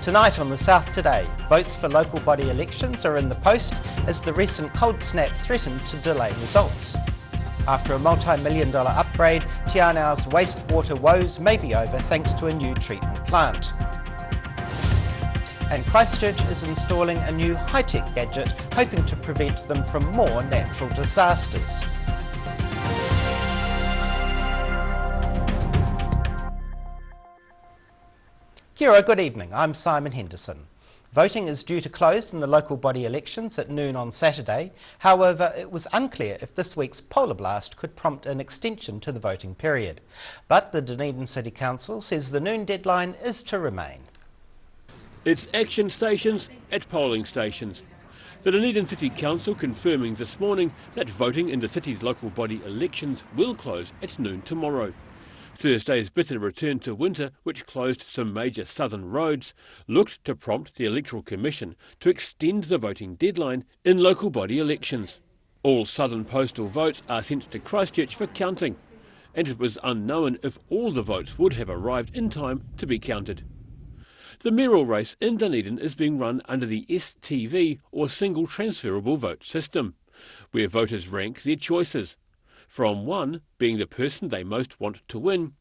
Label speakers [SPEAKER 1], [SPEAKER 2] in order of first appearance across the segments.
[SPEAKER 1] Tonight on the South Today, votes for local body elections are in the post as the recent cold snap threatened to delay results. After a multi-million-dollar upgrade, Tiana's wastewater woes may be over thanks to a new treatment plant. And Christchurch is installing a new high-tech gadget, hoping to prevent them from more natural disasters. Kia ora, good evening. I'm Simon Henderson. Voting is due to close in the local body elections at noon on Saturday. However, it was unclear if this week's polar blast could prompt an extension to the voting period. But the Dunedin City Council says the noon deadline is to remain.
[SPEAKER 2] It's action stations at polling stations. The Dunedin City Council confirming this morning that voting in the city's local body elections will close at noon tomorrow. Thursday's bitter return to winter, which closed some major southern roads, looked to prompt the Electoral Commission to extend the voting deadline in local body elections. All southern postal votes are sent to Christchurch for counting, and it was unknown if all the votes would have arrived in time to be counted. The mayoral race in Dunedin is being run under the STV, or Single Transferable Vote system, where voters rank their choices, from 1 being the person they most want to win,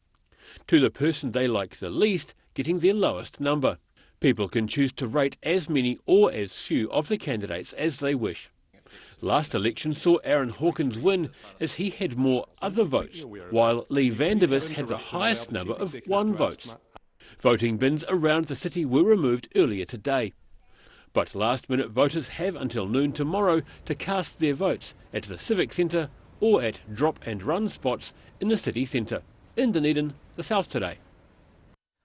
[SPEAKER 2] to the person they like the least getting their lowest number. People can choose to rate as many or as few of the candidates as they wish. Last election saw Aaron Hawkins win as he had more other votes, while Lee Vandervis had the highest number of 1 votes. Voting bins around the city were removed earlier today. But last-minute voters have until noon tomorrow to cast their votes at the Civic Centre or at drop-and-run spots in the city centre. In Dunedin, the South Today.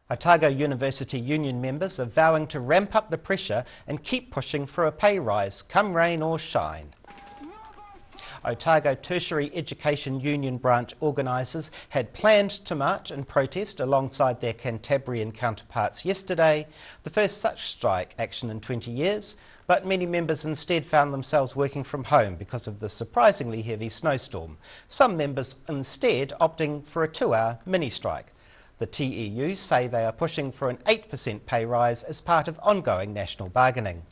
[SPEAKER 1] Otago University union members are vowing to ramp up the pressure and keep pushing for a pay rise, come rain or shine. Otago Tertiary Education Union branch organisers had planned to march and protest alongside their Cantabrian counterparts yesterday, the first such strike action in 20 years, but many members instead found themselves working from home because of the surprisingly heavy snowstorm. Some members instead opting for a 2-hour mini-strike. The TEU say they are pushing for an 8% pay rise as part of ongoing national bargaining.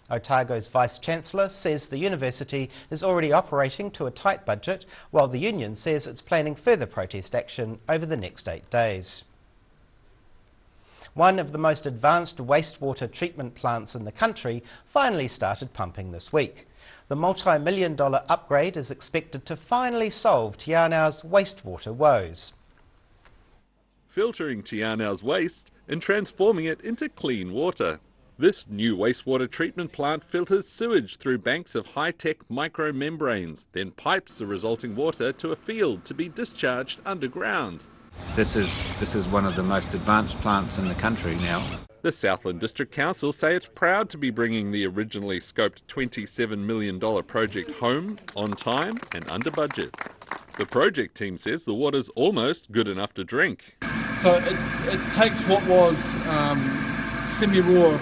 [SPEAKER 1] Otago's Vice-Chancellor says the university is already operating to a tight budget, while the union says it's planning further protest action over the next 8 days. One of the most advanced wastewater treatment plants in the country finally started pumping this week. The multi-million-dollar upgrade is expected to finally solve Tiana's wastewater woes.
[SPEAKER 3] Filtering Tiana's waste and transforming it into clean water. This new wastewater treatment plant filters sewage through banks of high-tech micromembranes, then pipes the resulting water to a field to be discharged underground.
[SPEAKER 4] This is one of the most advanced plants in the country now.
[SPEAKER 3] The Southland District Council say it's proud to be bringing the originally scoped $27 million project home, on time and under budget. The project team says the water's almost good enough to drink.
[SPEAKER 5] So it takes what was semi-raw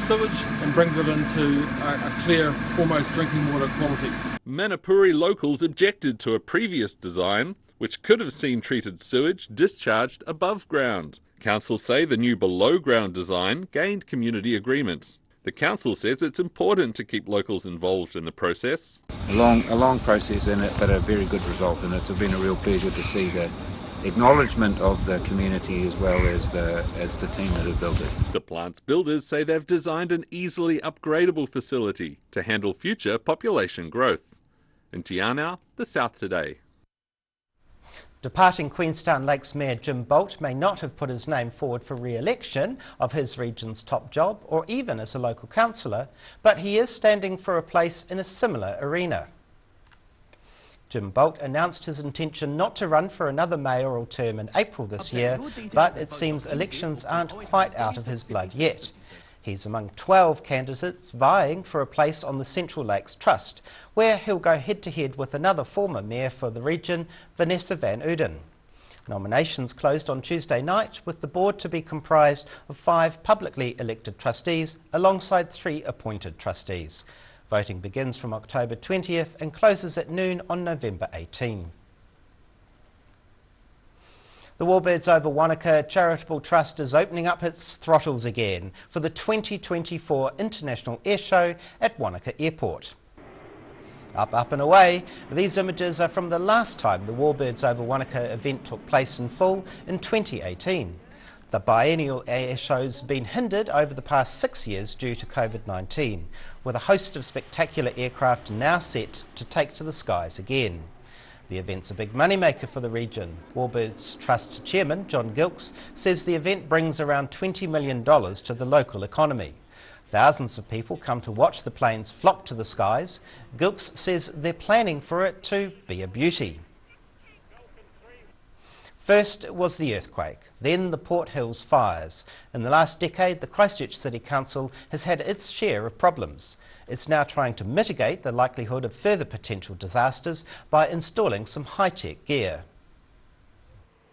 [SPEAKER 5] sewage and brings it into a clear, almost drinking water quality.
[SPEAKER 3] Manapuri locals objected to a previous design, which could have seen treated sewage discharged above ground. Council say the new below-ground design gained community agreement. The council says it's important to keep locals involved in the process.
[SPEAKER 4] A long process in it, but a very good result, and it's been a real pleasure to see the acknowledgement of the community as well as the team that have built it.
[SPEAKER 3] The plant's builders say they've designed an easily upgradable facility to handle future population growth. In Tiana, the South Today.
[SPEAKER 1] Departing Queenstown Lakes Mayor Jim Bolt may not have put his name forward for re-election of his region's top job or even as a local councillor, but he is standing for a place in a similar arena. Jim Bolt announced his intention not to run for another mayoral term in April this year, but it seems elections aren't quite out of his blood yet. He's among 12 candidates vying for a place on the Central Lakes Trust, where he'll go head-to-head with another former mayor for the region, Vanessa van Uden. Nominations closed on Tuesday night, with the board to be comprised of 5 publicly elected trustees alongside 3 appointed trustees. Voting begins from October 20th and closes at noon on November 18. The Warbirds over Wanaka Charitable Trust is opening up its throttles again for the 2024 International Air Show at Wanaka Airport. Up and away, these images are from the last time the Warbirds over Wanaka event took place in full in 2018. The biennial air show's been hindered over the past 6 years due to COVID-19, with a host of spectacular aircraft now set to take to the skies again. The event's a big moneymaker for the region. Warbirds Trust Chairman John Gilks says the event brings around $20 million to the local economy. Thousands of people come to watch the planes flock to the skies. Gilks says they're planning for it to be a beauty. First was the earthquake, then the Port Hills fires. In the last decade, the Christchurch City Council has had its share of problems. It's now trying to mitigate the likelihood of further potential disasters by installing some high-tech gear.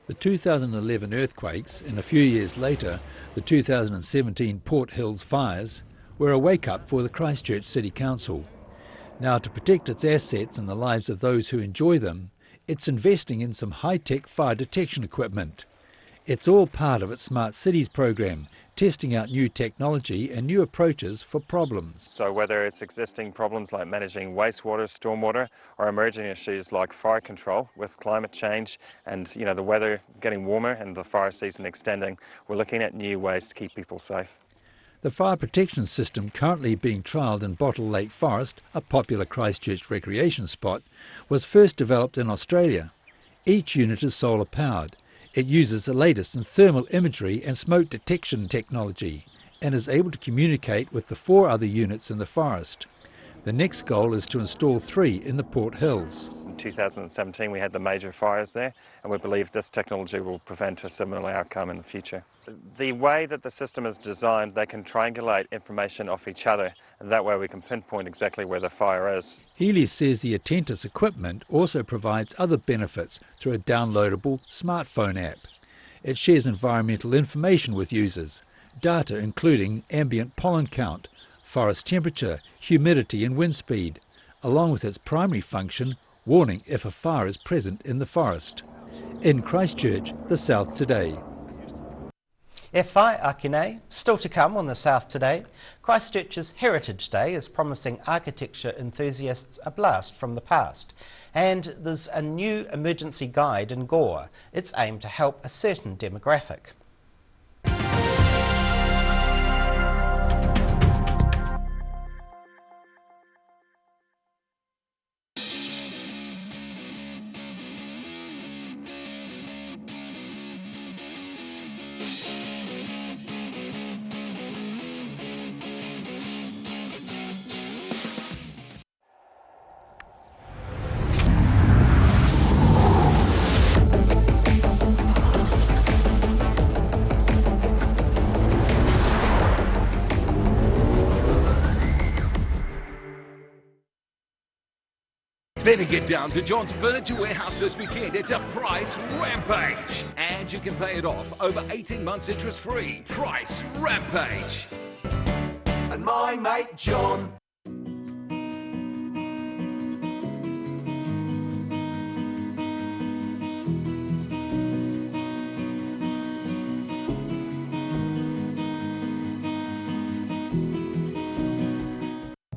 [SPEAKER 6] The 2011 earthquakes and a few years later the 2017 Port Hills fires were a wake-up for the Christchurch City Council. Now, to protect its assets and the lives of those who enjoy them, it's investing in some high-tech fire detection equipment. It's all part of its Smart Cities program, testing out new technology and new approaches for problems.
[SPEAKER 7] So whether it's existing problems like managing wastewater, stormwater, or emerging issues like fire control with climate change and the weather getting warmer and the fire season extending, we're looking at new ways to keep people safe.
[SPEAKER 6] The fire protection system currently being trialled in Bottle Lake Forest, a popular Christchurch recreation spot, was first developed in Australia. Each unit is solar powered. It uses the latest in thermal imagery and smoke detection technology and is able to communicate with the 4 other units in the forest. The next goal is to install 3 in the Port Hills.
[SPEAKER 7] In 2017 we had the major fires there, and we believe this technology will prevent a similar outcome in the future. The way that the system is designed, they can triangulate information off each other, and that way we can pinpoint exactly where the fire is.
[SPEAKER 6] Healy says the Attentis equipment also provides other benefits through a downloadable smartphone app. It shares environmental information with users, data including ambient pollen count, forest temperature, humidity and wind speed, along with its primary function, warning if a fire is present in the forest. In Christchurch, the South Today.
[SPEAKER 1] E whai Akine, still to come on the South Today. Christchurch's Heritage Day is promising architecture enthusiasts a blast from the past. And there's a new emergency guide in Gore. It's aimed to help a certain demographic.
[SPEAKER 8] Better get down to John's Furniture Warehouse this weekend. It's a price rampage. And you can pay it off over 18 months interest-free. Price rampage.
[SPEAKER 9] And my mate John.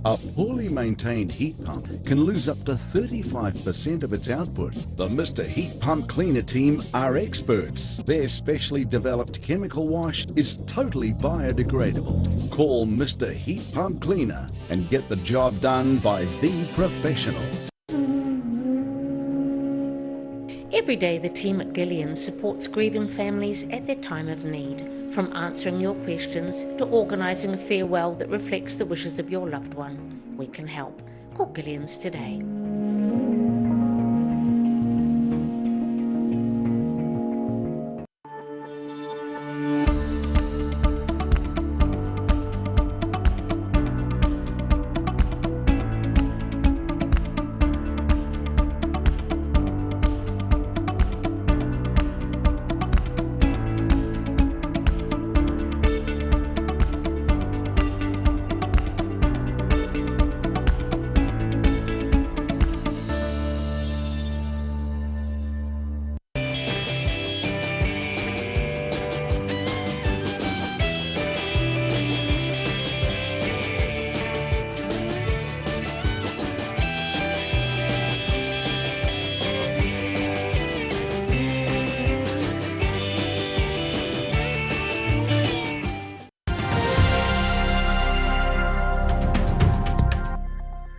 [SPEAKER 10] A poorly maintained heat pump can lose up to 35% of its output. The Mr. Heat Pump Cleaner team are experts. Their specially developed chemical wash is totally biodegradable. Call Mr. Heat Pump Cleaner and get the job done by the professionals.
[SPEAKER 11] Every day the team at Gillian supports grieving families at their time of need. From answering your questions to organising a farewell that reflects the wishes of your loved one, we can help. Call Gillian's today.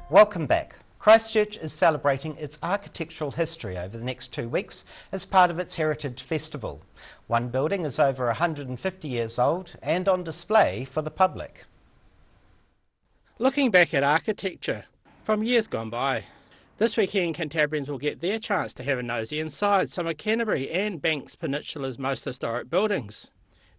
[SPEAKER 1] Welcome back. Christchurch is celebrating its architectural history over the next 2 weeks as part of its Heritage Festival. One building is over 150 years old and on display for the public.
[SPEAKER 12] Looking back at architecture from years gone by, this weekend Cantabrians will get their chance to have a nosy inside some of Canterbury and Banks Peninsula's most historic buildings.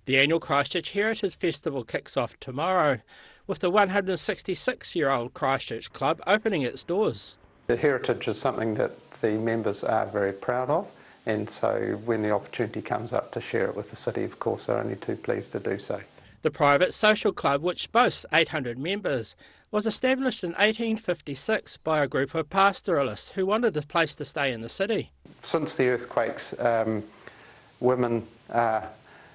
[SPEAKER 12] The annual Christchurch Heritage Festival kicks off tomorrow, with the 166-year-old Christchurch Club opening its doors.
[SPEAKER 13] The heritage is something that the members are very proud of, and so when the opportunity comes up to share it with the city, of course, they're only too pleased to do so.
[SPEAKER 12] The private social club, which boasts 800 members, was established in 1856 by a group of pastoralists who wanted a place to stay in the city.
[SPEAKER 13] Since the earthquakes, women are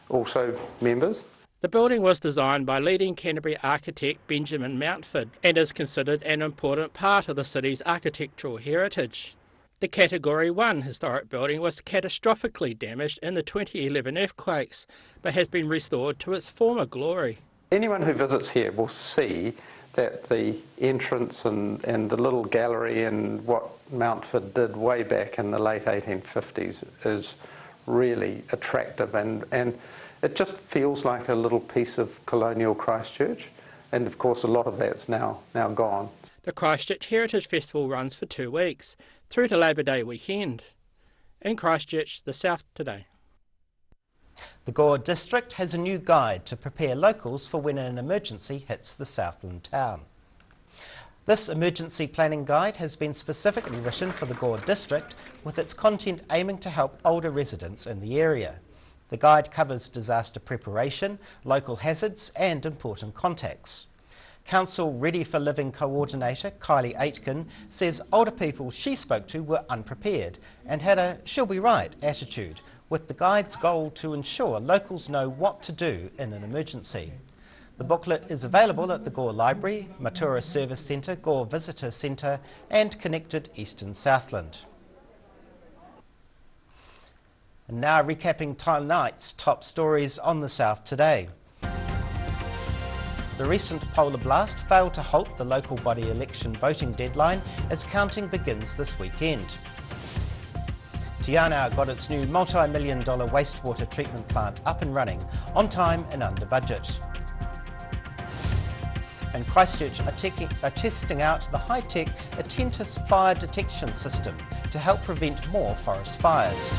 [SPEAKER 13] also members.
[SPEAKER 12] The building was designed by leading Canterbury architect Benjamin Mountford and is considered an important part of the city's architectural heritage. The Category 1 historic building was catastrophically damaged in the 2011 earthquakes, but has been restored to its former glory.
[SPEAKER 13] Anyone who visits here will see that the entrance and the little gallery and what Mountford did way back in the late 1850s is really attractive, and it just feels like a little piece of colonial Christchurch, and of course a lot of that's now gone.
[SPEAKER 12] The Christchurch Heritage Festival runs for 2 weeks, through to Labour Day weekend. In Christchurch, the South today.
[SPEAKER 1] The Gore district has a new guide to prepare locals for when an emergency hits the Southland town. This emergency planning guide has been specifically written for the Gore district, with its content aiming to help older residents in the area. The guide covers disaster preparation, local hazards and important contacts. Council Ready for Living coordinator Kylie Aitken says older people she spoke to were unprepared and had a she'll be right attitude, with the guide's goal to ensure locals know what to do in an emergency. The booklet is available at the Gore Library, Matura Service Centre, Gore Visitor Centre and Connected Eastern Southland. And now recapping tonight's top stories on the South today. The recent polar blast failed to halt the local body election voting deadline as counting begins this weekend. Tiana got its new multi-million-dollar wastewater treatment plant up and running, on time and under budget. And Christchurch are testing out the high-tech Attentus fire detection system to help prevent more forest fires.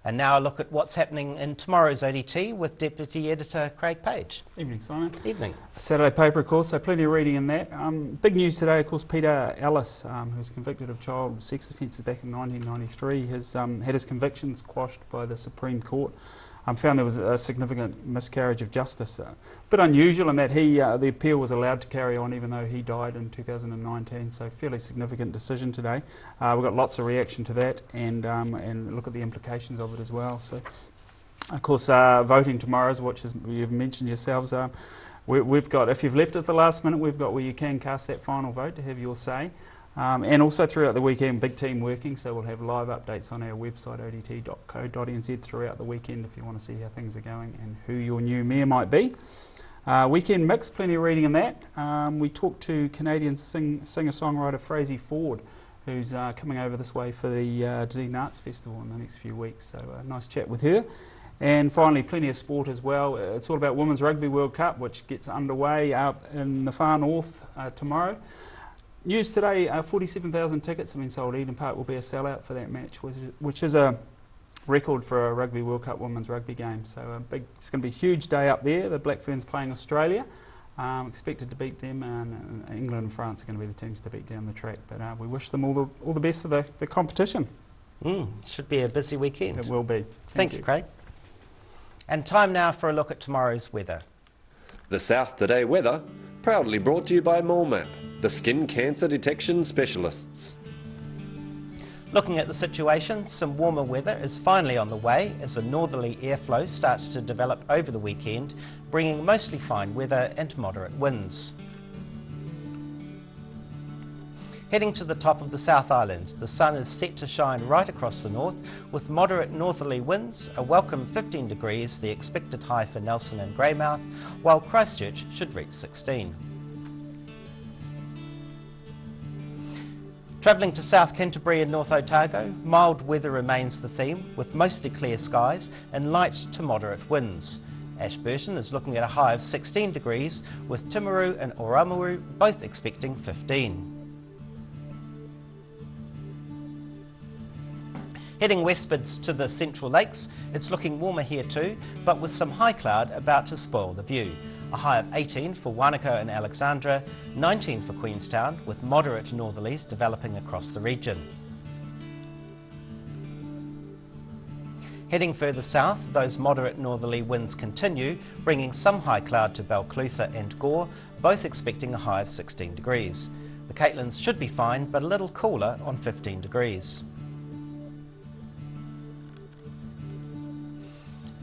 [SPEAKER 1] And now a look at what's happening in tomorrow's ODT with Deputy Editor Craig Page.
[SPEAKER 14] Evening, Simon.
[SPEAKER 1] Evening.
[SPEAKER 14] Saturday paper, of course, so plenty of reading in that. Big news today, of course, Peter Ellis, who was convicted of child sex offences back in 1993, has had his convictions quashed by the Supreme Court. Found there was a significant miscarriage of justice. A bit unusual in that the appeal was allowed to carry on even though he died in 2019, so fairly significant decision today. We've got lots of reaction to that and look at the implications of it as well. So, of course, voting tomorrow, which is, you've mentioned yourselves, we've got, if you've left at the last minute, we've got where you can cast that final vote to have your say. And also throughout the weekend, big team working, so we'll have live updates on our website odt.co.nz throughout the weekend if you want to see how things are going and who your new mayor might be. Weekend mix, plenty of reading in that. We talked to Canadian singer-songwriter Frazee Ford, who's coming over this way for the Dunedin Arts Festival in the next few weeks, so a nice chat with her. And finally, plenty of sport as well. It's all about Women's Rugby World Cup, which gets underway up in the far north tomorrow. News today, 47,000 tickets have been sold. Eden Park will be a sellout for that match, which is a record for a Rugby World Cup women's rugby game. So it's going to be a huge day up there. The Black Ferns playing Australia. Expected to beat them, and England and France are going to be the teams to beat down the track. But we wish them all the best for the competition.
[SPEAKER 1] Should be a busy weekend.
[SPEAKER 14] It will be.
[SPEAKER 1] Thank you, Craig. And time now for a look at tomorrow's weather.
[SPEAKER 15] The South Today weather, proudly brought to you by MoleMap, the skin cancer detection specialists.
[SPEAKER 1] Looking at the situation, some warmer weather is finally on the way as a northerly airflow starts to develop over the weekend, bringing mostly fine weather and moderate winds. Heading to the top of the South Island, the sun is set to shine right across the north with moderate northerly winds, a welcome 15 degrees, the expected high for Nelson and Greymouth, while Christchurch should reach 16. Travelling to South Canterbury and North Otago, mild weather remains the theme with mostly clear skies and light to moderate winds. Ashburton is looking at a high of 16 degrees with Timaru and Oramuru both expecting 15. Heading westwards to the Central Lakes, it's looking warmer here too, but with some high cloud about to spoil the view. A high of 18 for Wanaka and Alexandra, 19 for Queenstown, with moderate northerlies developing across the region. Heading further south, those moderate northerly winds continue, bringing some high cloud to Balclutha and Gore, both expecting a high of 16 degrees. The Caitlin's should be fine, but a little cooler on 15 degrees.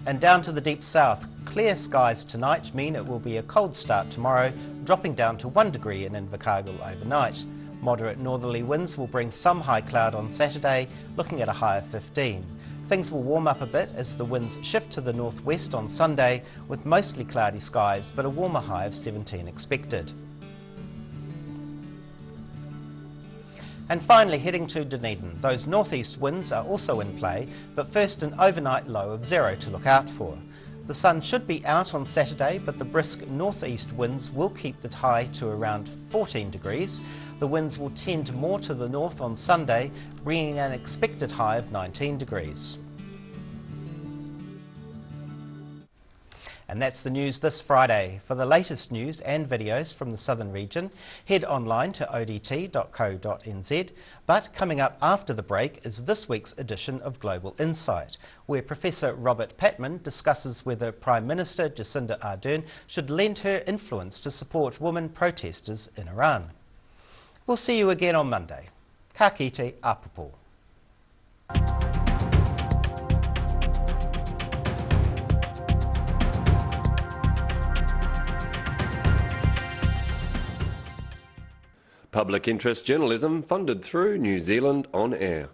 [SPEAKER 1] And down to the deep south, clear skies tonight mean it will be a cold start tomorrow, dropping down to 1 degree in Invercargill overnight. Moderate northerly winds will bring some high cloud on Saturday, looking at a high of 15. Things will warm up a bit as the winds shift to the northwest on Sunday, with mostly cloudy skies, but a warmer high of 17 expected. And finally, heading to Dunedin, those northeast winds are also in play, but first an overnight low of 0 to look out for. The sun should be out on Saturday, but the brisk northeast winds will keep the high to around 14 degrees. The winds will tend more to the north on Sunday, bringing an expected high of 19 degrees. And that's the news this Friday. For the latest news and videos from the southern region, head online to odt.co.nz. But coming up after the break is this week's edition of Global Insight, where Professor Robert Patman discusses whether Prime Minister Jacinda Ardern should lend her influence to support women protesters in Iran. We'll see you again on Monday. Ka kite apupo.
[SPEAKER 15] Public interest journalism funded through New Zealand On Air.